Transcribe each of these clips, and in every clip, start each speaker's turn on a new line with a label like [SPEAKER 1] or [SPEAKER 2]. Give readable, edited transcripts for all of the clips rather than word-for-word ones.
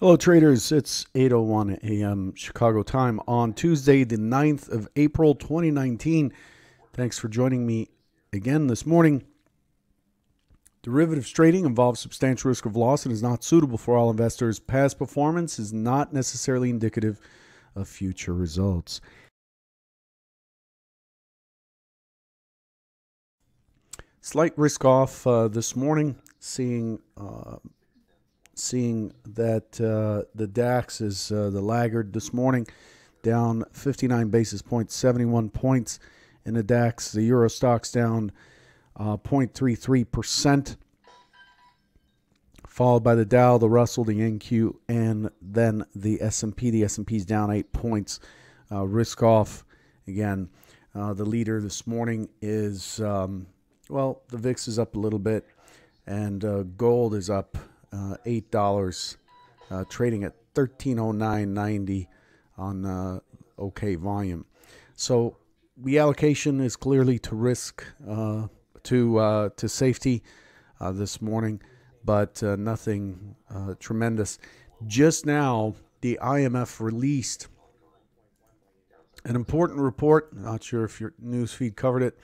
[SPEAKER 1] Hello, traders. It's 8:01 a.m. Chicago time on Tuesday, the 9th of April, 2019. Thanks for joining me again this morning. Derivatives trading involves substantial risk of loss and is not suitable for all investors. Past performance is not necessarily indicative of future results. Slight risk off this morning, seeing that the DAX is the laggard this morning, down 59 basis points, 71 points in the DAX. The Euro Stoxx down 0.33%, followed by the Dow, the Russell, the NQ, and then the S&P. The S&P is down 8 points. Risk off again. The leader this morning is, the VIX is up a little bit, and gold is up $8, trading at 1309.90 on OK volume. So the allocation is clearly to risk, to safety this morning, but nothing tremendous. Just now, the IMF released an important report. Not sure if your news feed covered it.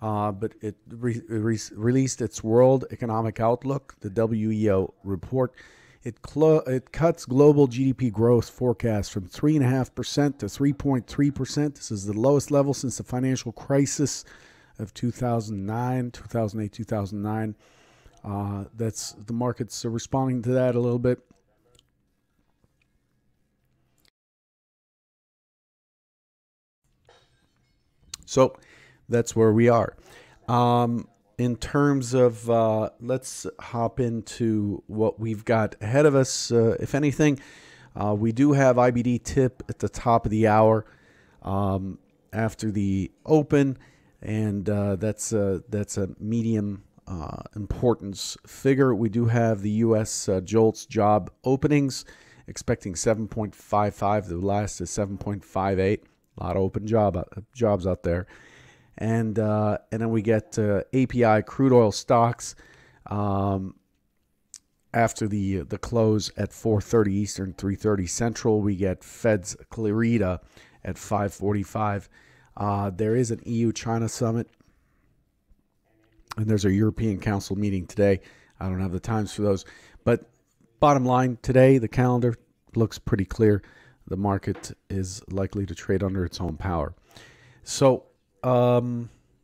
[SPEAKER 1] But it released its World Economic Outlook, the WEO report. It cuts global GDP growth forecast from 3.5% to 3.3%. This is the lowest level since the financial crisis of 2008, 2009. That's the markets are responding to that a little bit. So that's where we are. In terms of, let's hop into what we've got ahead of us. If anything, we do have IBD tip at the top of the hour after the open, and that's a medium importance figure. We do have the U.S. JOLTS job openings, expecting 7.55. The last is 7.58. A lot of open jobs out there. And then we get API crude oil stocks after the close at 4:30 Eastern, 3:30 Central. We get Fed's Clarita at 5:45. There is an EU-China summit, and there's a European Council meeting today. I don't have the times for those. But bottom line, today the calendar looks pretty clear. The market is likely to trade under its own power. So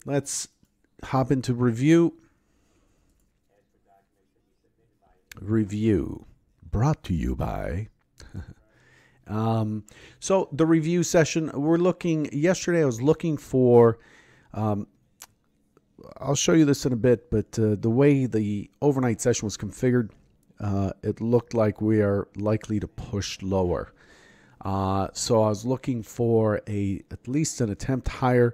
[SPEAKER 1] let's hop into review. Review brought to you by. So the review session, yesterday I was looking for, I'll show you this in a bit, but the way the overnight session was configured, it looked like we are likely to push lower. So I was looking for at least an attempt higher.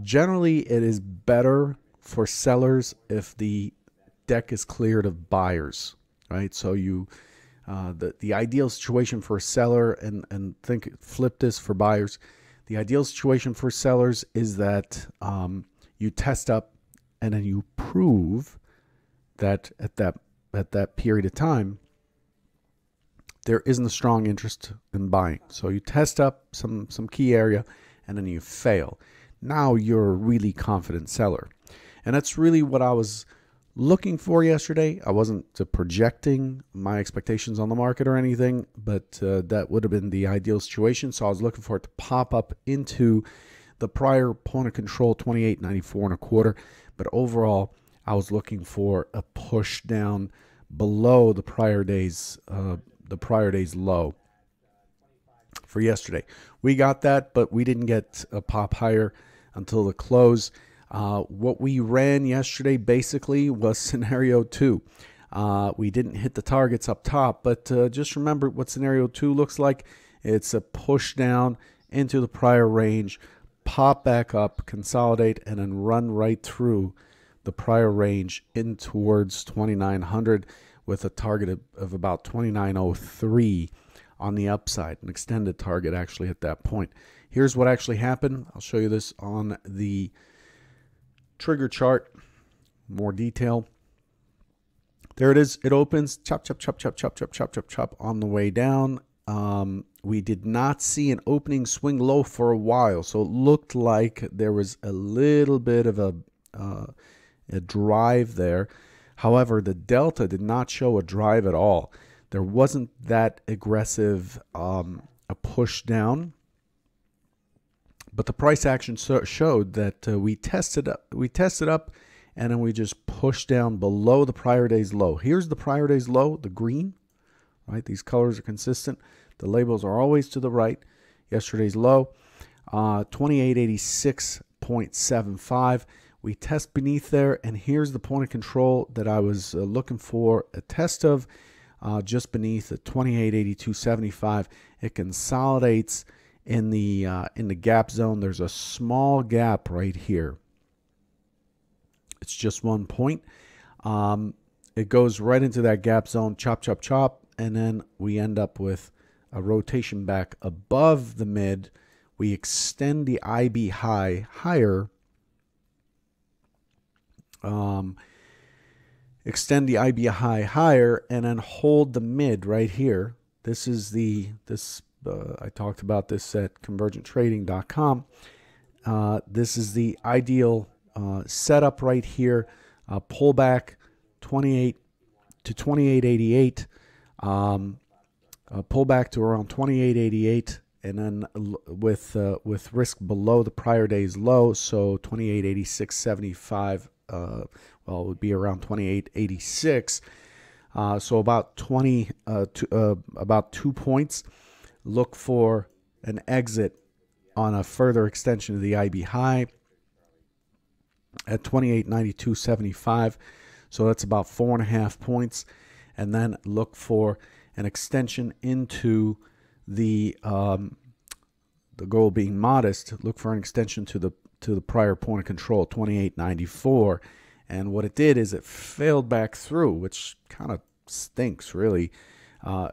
[SPEAKER 1] Generally, it is better for sellers if the deck is cleared of buyers, right? So the ideal situation for a seller, and flip this for buyers. The ideal situation for sellers is that you test up and then you prove that at that period of time there isn't a strong interest in buying. So you test up some key area and then you fail. Now you're a really confident seller. And that's really what I was looking for yesterday. I wasn't projecting my expectations on the market or anything, but that would have been the ideal situation. So I was looking for it to pop up into the prior point of control, 28.94.25. But overall, I was looking for a push down below the prior day's low for yesterday. We got that, but we didn't get a pop higher until the close. What we ran yesterday basically was scenario 2. We didn't hit the targets up top, but just remember what scenario 2 looks like. It's a push down into the prior range, pop back up, consolidate, and then run right through the prior range in towards 2900 with a target of about 2903 on the upside, an extended target actually at that point. Here's what actually happened. I'll show you this on the trigger chart, more detail. There it is. It opens, chop, chop, chop, chop, chop, chop, chop, chop, chop on the way down. We did not see an opening swing low for a while, so it looked like there was a little bit of a drive there. However, the delta did not show a drive at all. There wasn't that aggressive a push down, but the price action showed that we tested up, and then we just pushed down below the prior day's low. Here's the prior day's low, the green, right? These colors are consistent. The labels are always to the right. Yesterday's low, 2886.75. We test beneath there, and here's the point of control that I was looking for a test of, just beneath at 2882.75. It consolidates in the gap zone. There's a small gap right here. It's just 1 point. It goes right into that gap zone, chop, chop, chop, and then we end up with a rotation back above the mid. We extend the IB high higher. Extend the IB high higher, and then hold the mid right here. This is I talked about this at convergenttrading.com. This is the ideal setup right here. Pull back 28 to 2888. Pull back to around 2888, and then with risk below the prior day's low, so 2886.75. Well, it would be around 2886. So about about 2 points. Look for an exit on a further extension of the IB high at 2892.75. So that's about 4.5 points, and then look for an extension into the goal being modest. Look for an extension to the prior point of control, 2894. And what it did is it failed back through, which kind of stinks, really.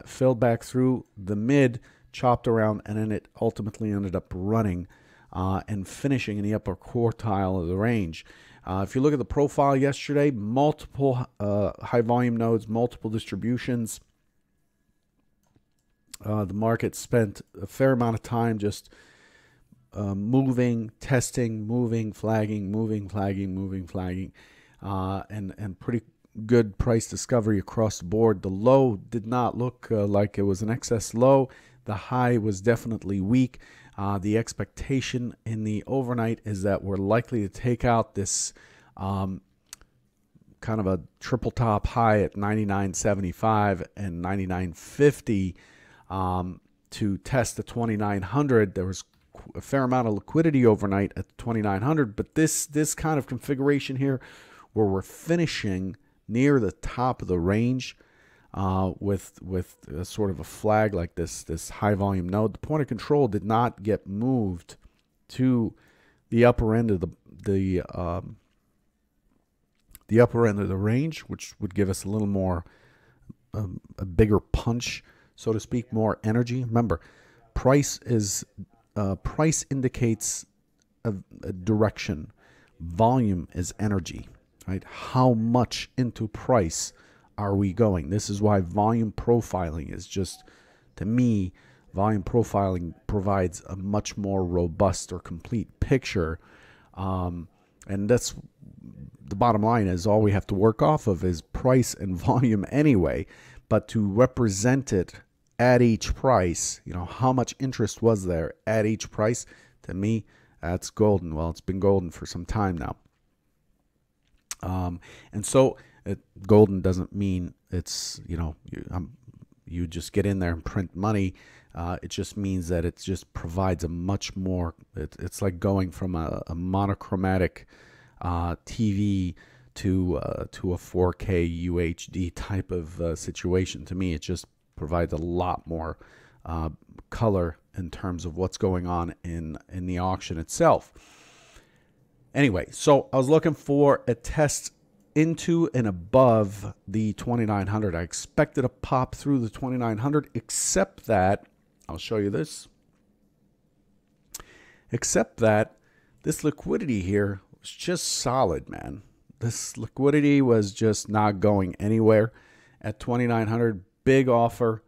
[SPEAKER 1] Failed back through the mid, chopped around, and then it ultimately ended up running and finishing in the upper quartile of the range. If you look at the profile yesterday, multiple high volume nodes, multiple distributions. The market spent a fair amount of time just moving, testing, moving, flagging, moving, flagging, moving, flagging, and pretty good price discovery across the board. The low did not look like it was an excess low. The high was definitely weak. The expectation in the overnight is that we're likely to take out this kind of a triple top high at 99.75 and 99.50 to test the 2900. There was a fair amount of liquidity overnight at the 2900, but this kind of configuration here, where we're finishing near the top of the range with a sort of a flag like this high volume node, the point of control did not get moved to the upper end of the upper end of the range, which would give us a little more a bigger punch, so to speak, more energy. Remember, price indicates a direction. Volume is energy, right? How much into price are we going? This is why volume profiling is just, to me, volume profiling provides a much more robust or complete picture. And that's the bottom line, is all we have to work off of is price and volume anyway. But to represent it at each price, how much interest was there at each price, to me, that's golden. Well, it's been golden for some time now. And so golden doesn't mean it's, you just get in there and print money. It just means that it just provides a much more, it's like going from a monochromatic TV to a 4K UHD type of situation. To me, it just provides a lot more color in terms of what's going on in the auction itself. Anyway, so I was looking for a test into and above the 2900. I expected a pop through the 2900, except that, I'll show you this, except that this liquidity here was just solid, man. this liquidity was just not going anywhere at 2,900. Big offer,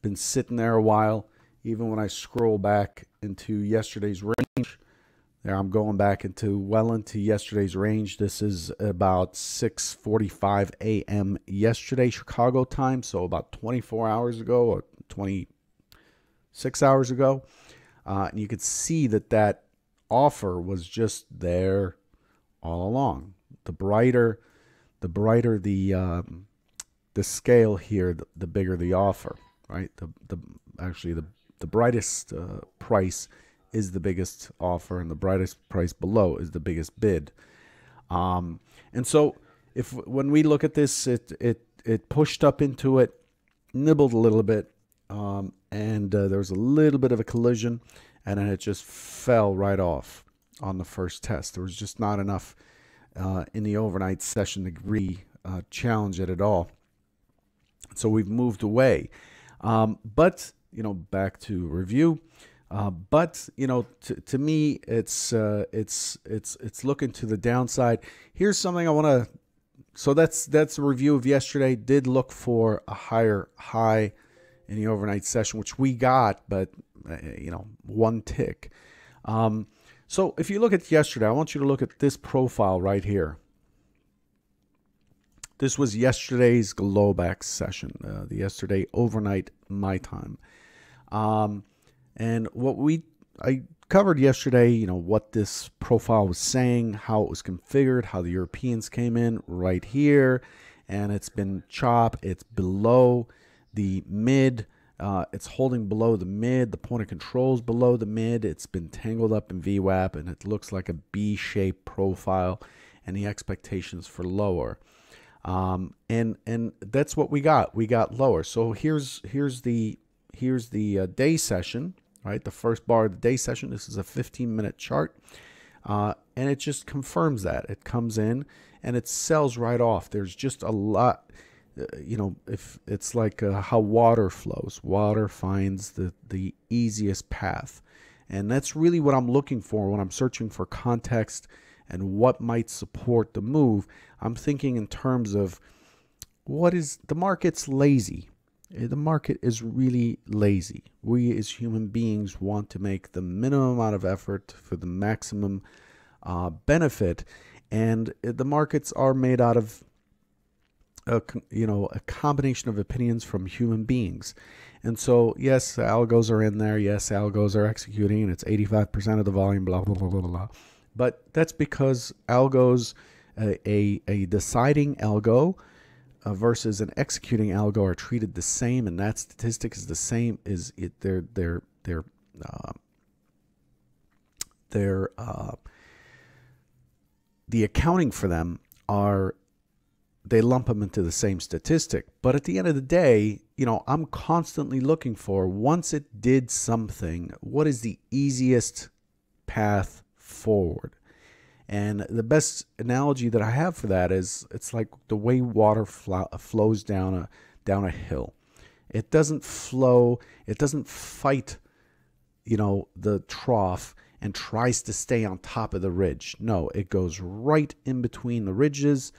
[SPEAKER 1] been sitting there a while. Even when I scroll back into yesterday's range, there I'm going back into yesterday's range. This is about 6:45 a.m. yesterday, Chicago time, so about 24 hours ago or 26 hours ago. And you could see that offer was just there all along. The brighter the scale here, the bigger the offer, right? The brightest price is the biggest offer, and the brightest price below is the biggest bid. And so when we look at this, it pushed up into it, nibbled a little bit, and there was a little bit of a collision, and then it just fell right off on the first test. There was just not enough in the overnight session to really challenge it at all. So we've moved away. But, back to review. But, to me, it's looking to the downside. Here's something I want to, so that's a review of yesterday. Did look for a higher high in the overnight session, which we got, but, one tick. So if you look at yesterday, I want you to look at this profile right here. This was yesterday's Globex session, the yesterday overnight my time. And I covered yesterday, what this profile was saying, how it was configured, how the Europeans came in right here, and it's been chopped. It's below the mid. It's holding below the mid. The point of control is below the mid. It's been tangled up in VWAP, and it looks like a B-shaped profile, and the expectations for lower. And that's what we got. We got lower. So here's the day session, right? The first bar of the day session. This is a 15-minute chart, and it just confirms that. It comes in and it sells right off. There's just a lot. If it's like how water flows. Water finds the easiest path, and that's really what I'm looking for when I'm searching for context and what might support the move. I'm thinking in terms of the market's lazy. The market is really lazy. We as human beings want to make the minimum amount of effort for the maximum benefit, and the markets are made out of a combination of opinions from human beings. And so, yes, algos are in there. Yes, algos are executing, and it's 85% of the volume, blah, blah, blah, blah, blah. But that's because algos, a deciding algo versus an executing algo are treated the same, and that statistic is the same. The accounting for them they lump them into the same statistic. But at the end of the day, I'm constantly looking for, once it did something, what is the easiest path forward? And the best analogy that I have for that is, it's like the way water flows down a hill. It doesn't flow, it doesn't fight, the trough and tries to stay on top of the ridge. No, it goes right in between the ridges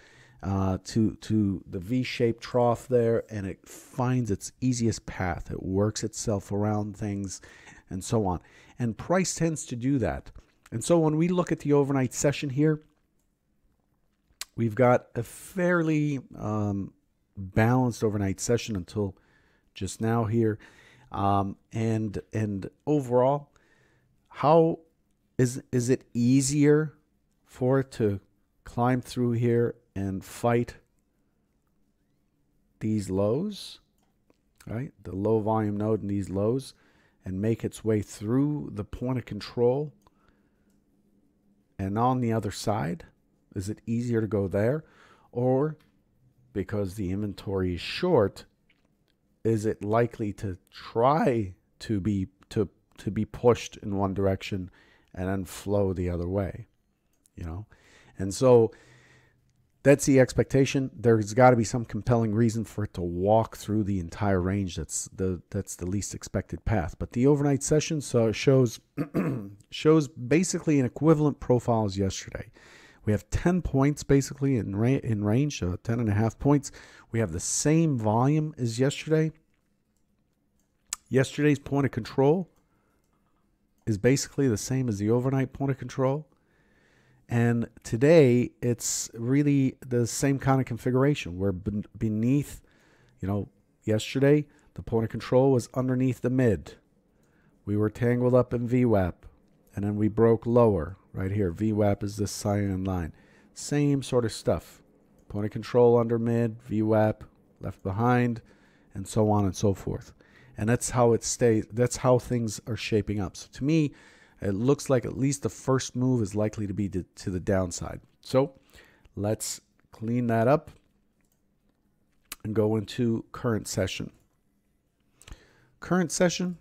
[SPEAKER 1] to the V-shaped trough there, and it finds its easiest path. It works itself around things and so on. And price tends to do that. And so when we look at the overnight session here, we've got a fairly balanced overnight session until just now here. And overall, how is it easier for it to climb through here and fight these lows, right? The low volume node and these lows, and make its way through the point of control? And on the other side, is it easier to go there? Or because the inventory is short, is it likely to try to be pushed in one direction and then flow the other way? And so that's the expectation. There's got to be some compelling reason for it to walk through the entire range. That's the least expected path. But the overnight session shows basically an equivalent profile as yesterday. We have 10 points basically in range, 10.5 points. We have the same volume as yesterday. Yesterday's point of control is basically the same as the overnight point of control. And today, it's really the same kind of configuration. We're beneath, yesterday, the point of control was underneath the mid. We were tangled up in VWAP, and then we broke lower right here. VWAP is this cyan line. Same sort of stuff. Point of control under mid, VWAP left behind, and so on and so forth. And that's how it stays. That's how things are shaping up. So to me, it looks like at least the first move is likely to be to the downside. So let's clean that up and go into current session. Current session.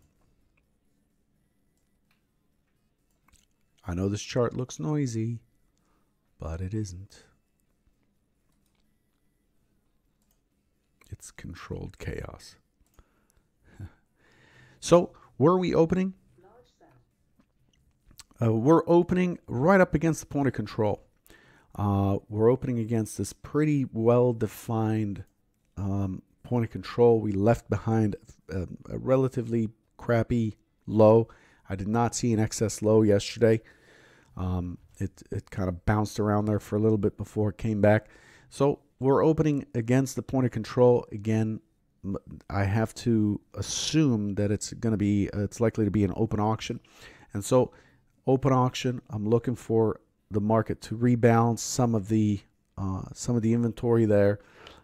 [SPEAKER 1] I know this chart looks noisy, but it isn't. It's controlled chaos. So where are we opening? We're opening right up against the point of control. We're opening against this pretty well-defined point of control. We left behind a relatively crappy low. I did not see an excess low yesterday. It kind of bounced around there for a little bit before it came back. So we're opening against the point of control again. I have to assume that it's likely to be an open auction, and so open auction. I'm looking for the market to rebalance some of the inventory there,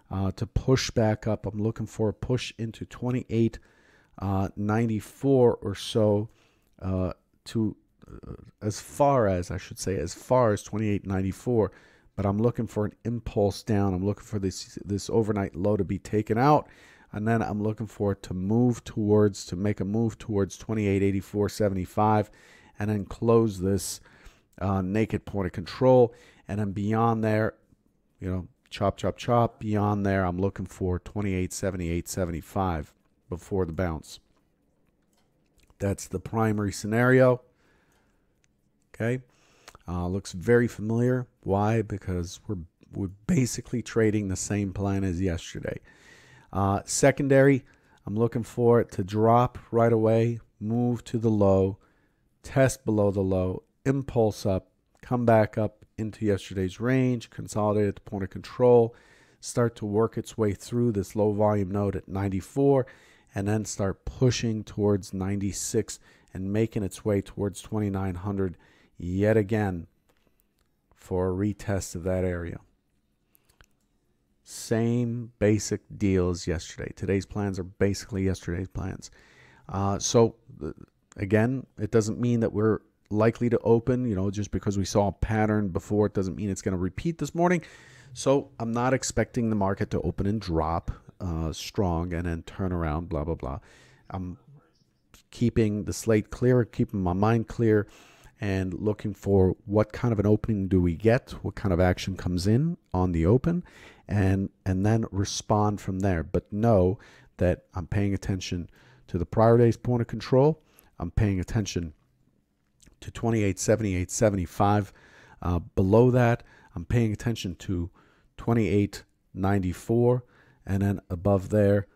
[SPEAKER 1] to push back up. I'm looking for a push into 28.94 or so, to as far as 28.94. But I'm looking for an impulse down. I'm looking for this overnight low to be taken out. And then I'm looking for it to make a move towards 28.84.75, and then close this naked point of control. And then beyond there, chop, chop, chop. Beyond there, I'm looking for 28.78.75 before the bounce. That's the primary scenario. Okay, looks very familiar. Why? Because we're basically trading the same plan as yesterday. Secondary, I'm looking for it to drop right away, move to the low, test below the low, impulse up, come back up into yesterday's range, consolidate at the point of control, start to work its way through this low volume node at 94, and then start pushing towards 96 and making its way towards 2900 yet again for a retest of that area. Same basic deal as yesterday. Today's plans are basically yesterday's plans. So again, it doesn't mean that we're likely to open, just because we saw a pattern before, it doesn't mean it's going to repeat this morning. So I'm not expecting the market to open and drop strong and then turn around, blah, blah, blah. I'm keeping the slate clear, keeping my mind clear, and looking for what kind of an opening do we get, what kind of action comes in on the open, and then respond from there. But know that I'm paying attention to the prior day's point of control. I'm paying attention to 28.78.75. Below that, I'm paying attention to 28.94, and then above there,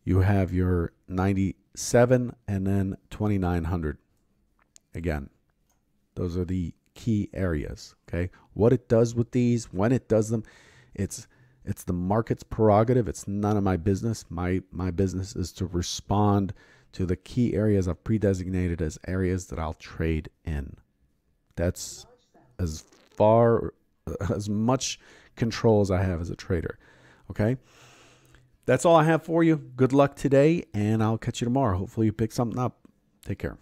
[SPEAKER 1] you have your 97 and then 2900. Again, those are the key areas. Okay, what it does with these, when it does them, it's the market's prerogative. It's none of my business. My business is to respond to the key areas I've pre-designated as areas that I'll trade in. That's as much control as I have as a trader. Okay, that's all I have for you. Good luck today, and I'll catch you tomorrow. Hopefully you pick something up. Take care.